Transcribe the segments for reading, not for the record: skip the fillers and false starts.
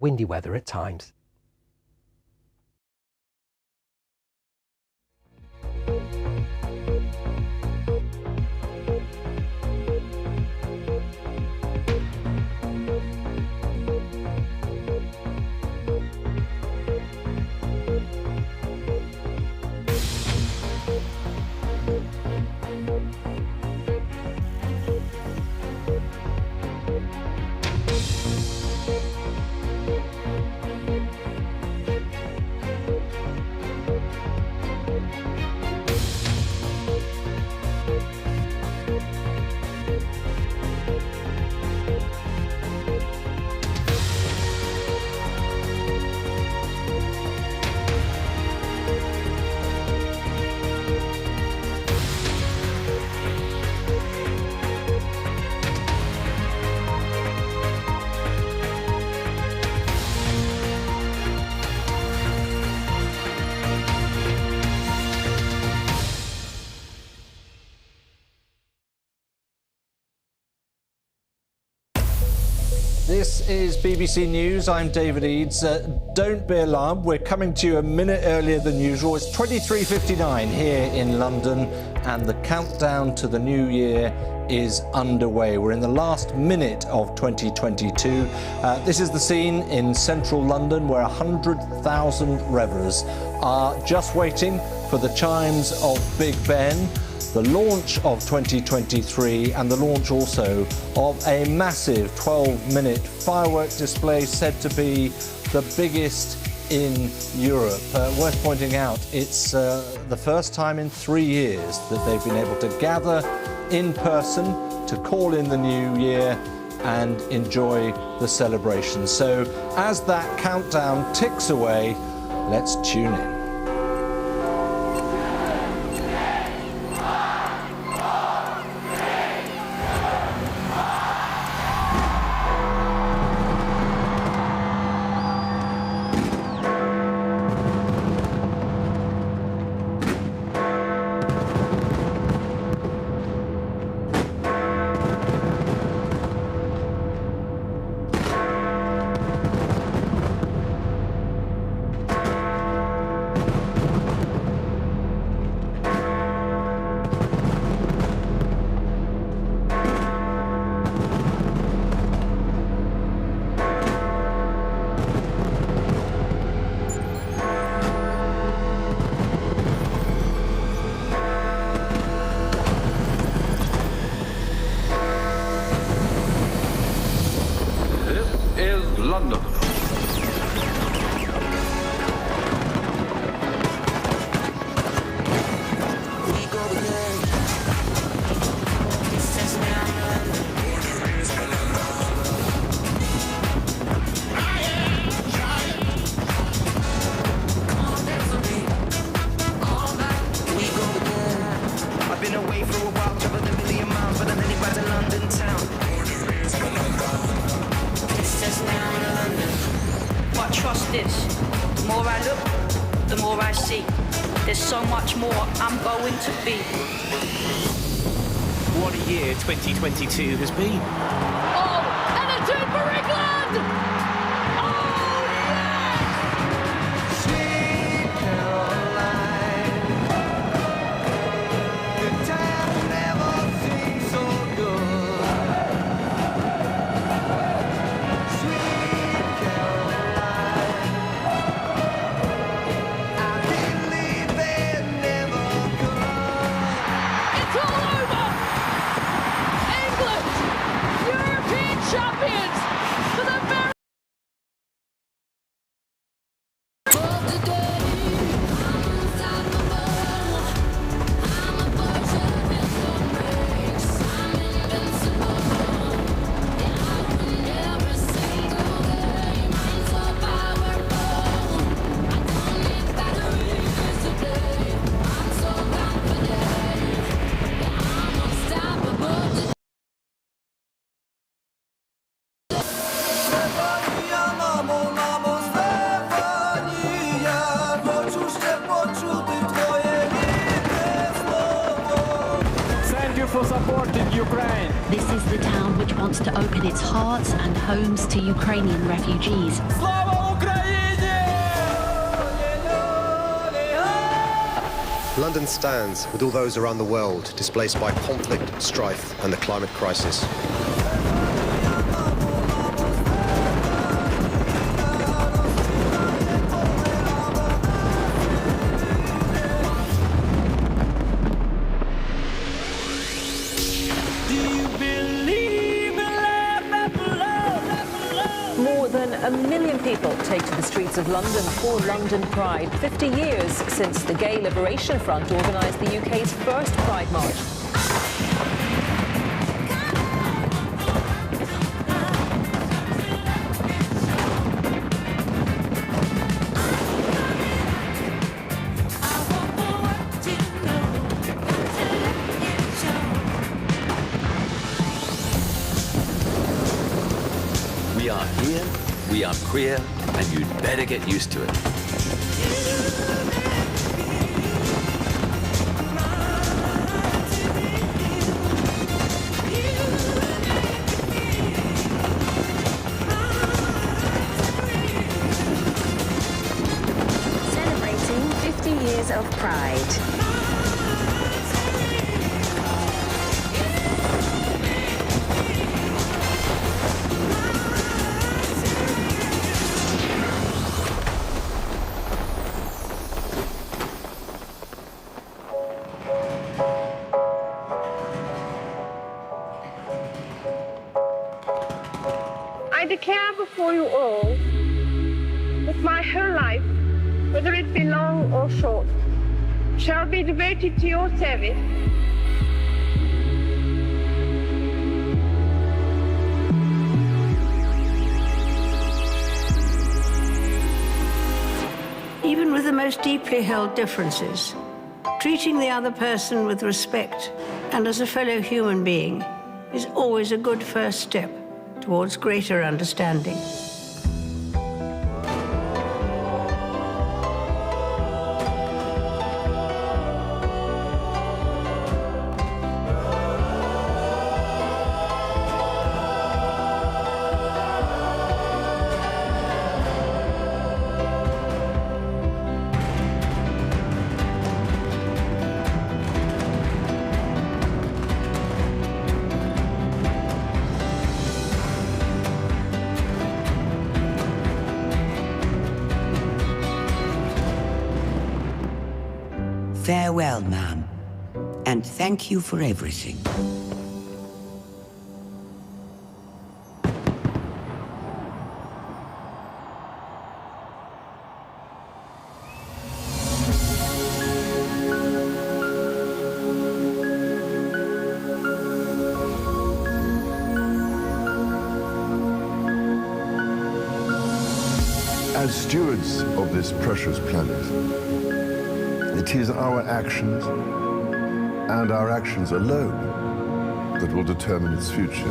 windy weather at times. This is BBC News. I'm David Eads. Don't be alarmed. We're coming to you a minute earlier than usual. It's 23:59 here in London, and the countdown to the new year is underway. We're in the last minute of 2022. This is the scene in central London where 100,000 revellers are just waiting for the chimes of Big Ben, the launch of 2023, and the launch also of a massive 12-minute firework display said to be the biggest in Europe. Worth pointing out, it's the first time in 3 years that they've been able to gather in person to call in the new year and enjoy the celebration. So as that countdown ticks away, let's tune in. London. I've been away for a while, traveled a million miles, but I'm heading back to London town. But trust this, the more I look, the more I see. There's so much more I'm going to be. What a year 2022 has been. Oh, and a turn for England! Oh, yes! Sweet Caroline, good times never seem so good. Sweet Caroline, I believe they never come. It's all over! England, European supporting Ukraine. This is the town which wants to open its hearts and homes to Ukrainian refugees. Slava Ukraini! London stands with all those around the world displaced by conflict, strife, and the climate crisis. More than 1 million people take to the streets of London for London Pride, 50 years since the Gay Liberation Front organised the UK's first Pride March. We are here, we are queer, and you'd better get used to it. Celebrating 50 years of Pride. I declare before you all that my whole life, whether it be long or short, shall be devoted to your service. Even with the most deeply held differences, treating the other person with respect and as a fellow human being is always a good first step towards greater understanding. Farewell, ma'am, and thank you for everything. As stewards of this precious planet, it is our actions, and our actions alone, that will determine its future.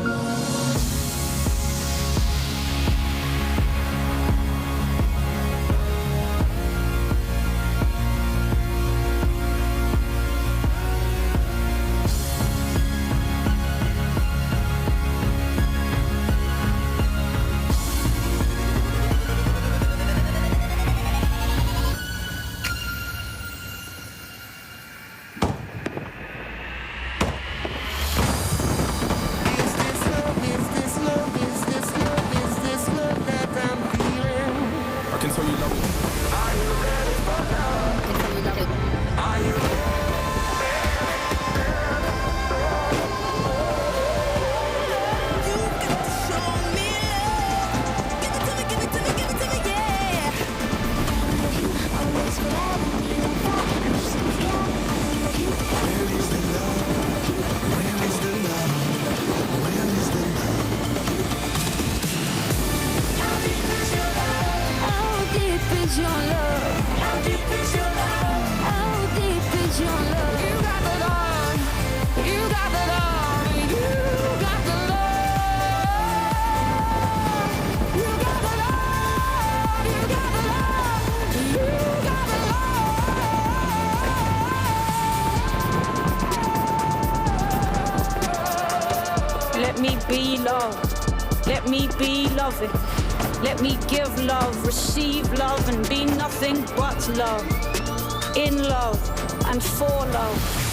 be love. Let me be loving. Let me give love, receive love, and be nothing but love. In love and for love.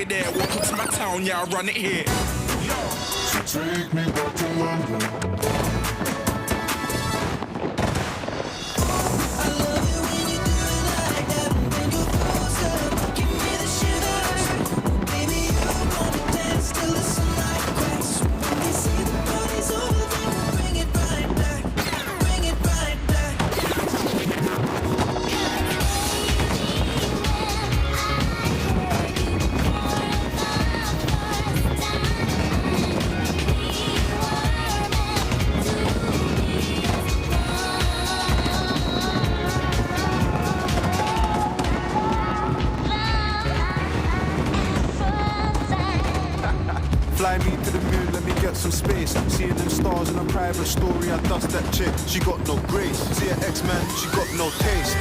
There, welcome to my town, yeah, I run it here. So take me back to London. Fly me to the moon, let me get some space. Seeing them stars in a private story, I dust that chick. She got no grace. See her X-Man, she got no taste.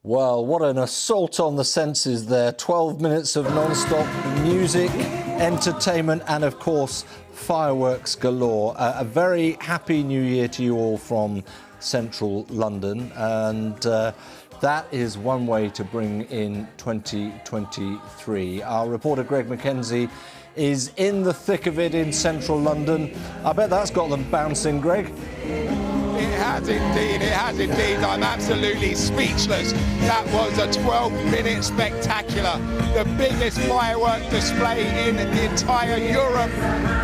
Well, what an assault on the senses there. 12 minutes of non-stop music, entertainment and, of course, fireworks galore. A very happy New Year to you all from central London, and that is one way to bring in 2023. Our reporter Greg Mackenzie is in the thick of it in central London. I bet that's got them bouncing, Greg. It has indeed. I'm absolutely speechless. That was a 12-minute spectacular. The biggest firework display in the entire Europe,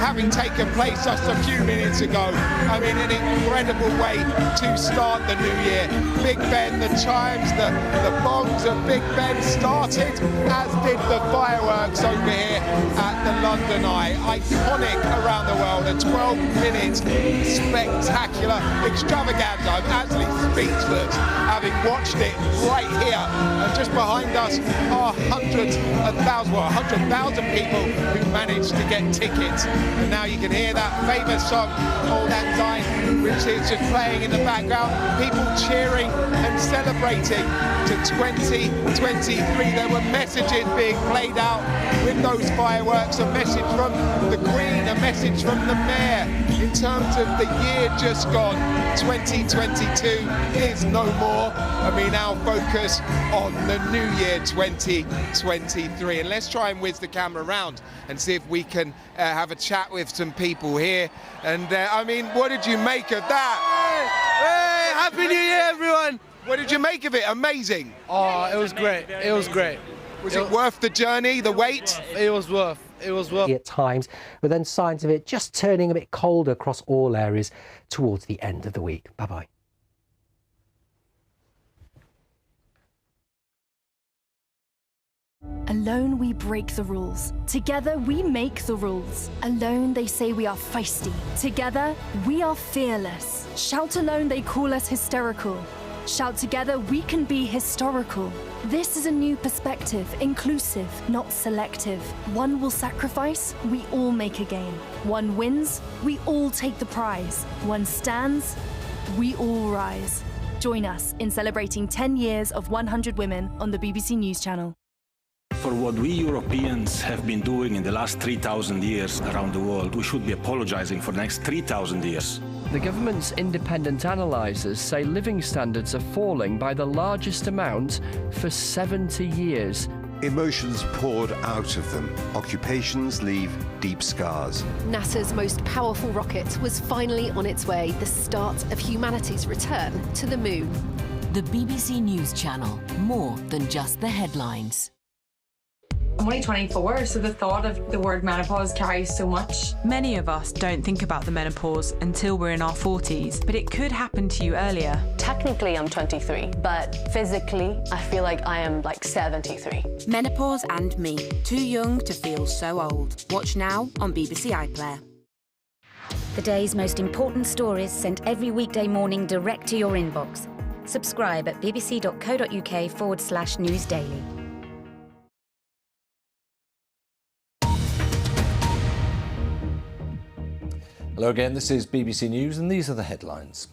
having taken place just a few minutes ago. I mean, an incredible way to start the new year. Big Ben, the chimes, the bongs of Big Ben started, as did the fireworks over here at the London Eye. Iconic around the world, a 12-minute spectacular extravaganza. I'm absolutely speechless, having watched it right here. And just behind us are hundreds of thousands, well, 100,000 people who managed to get tickets. And now you can hear that famous song, Old Lang Syne, which is just playing in the background. People cheering and celebrating to 2023. There were messages being played out with those fireworks, a message from the Queen, a message from the Mayor in terms of the year just gone. 2022 is no more, and we now focus on the new year 2023. And let's try and whiz the camera around and see if we can have a chat with some people here. And I mean, what did you make of that? Hey, Happy New Year, everyone! What did you make of it? Amazing. Oh, it was great. It was great. Was it worth the journey, the wait? It was worth. It was worth. At times, but then signs of it just turning a bit colder across all areas towards the end of the week. Bye-bye. Alone we break the rules. Together we make the rules. Alone they say we are feisty. Together we are fearless. Shout alone they call us hysterical. Shout together we can be historical. This is a new perspective, inclusive, not selective. One will sacrifice, we all make a gain. One wins, we all take the prize. One stands, we all rise. Join us in celebrating 10 years of 100 Women on the BBC News Channel. For what we Europeans have been doing in the last 3,000 years around the world, we should be apologising for the next 3,000 years. The government's independent analysers say living standards are falling by the largest amount for 70 years. Emotions poured out of them. Occupations leave deep scars. NASA's most powerful rocket was finally on its way, the start of humanity's return to the moon. The BBC News Channel, more than just the headlines. I'm only 24, so the thought of the word menopause carries so much. Many of us don't think about the menopause until we're in our 40s, but it could happen to you earlier. Technically, I'm 23, but physically, I feel like I am like 73. Menopause and Me, Too Young to Feel So Old. Watch now on BBC iPlayer. The day's most important stories sent every weekday morning direct to your inbox. Subscribe at bbc.co.uk/newsdaily. Hello again, this is BBC News and these are the headlines.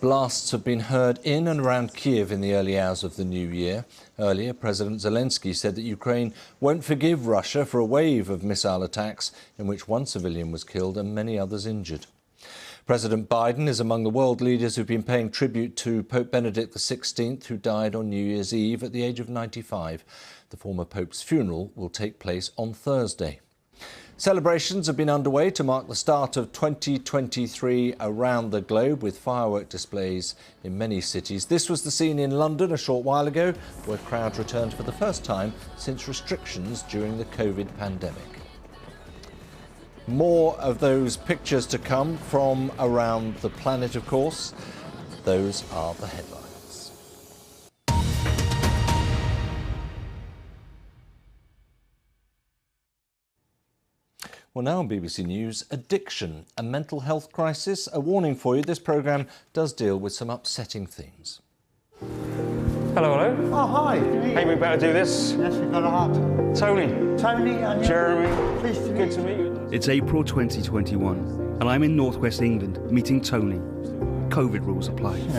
Blasts have been heard in and around Kiev in the early hours of the new year. Earlier, President Zelensky said that Ukraine won't forgive Russia for a wave of missile attacks in which one civilian was killed and many others injured. President Biden is among the world leaders who've been paying tribute to Pope Benedict XVI, who died on New Year's Eve at the age of 95. The former Pope's funeral will take place on Thursday. Celebrations have been underway to mark the start of 2023 around the globe with firework displays in many cities. This was the scene in London a short while ago, where crowds returned for the first time since restrictions during the COVID pandemic. More of those pictures to come from around the planet, of course. Those are the headlines. Well, now on BBC News, addiction, a mental health crisis. A warning for you, this programme does deal with some upsetting themes. Hello, hello. Oh, hi. Hey, we better do this. Yes, we've got a heart. Tony. Tony and Jeremy. Pleased to Good to meet you. It's April 2021, and I'm in northwest England meeting Tony. COVID rules apply. Yeah.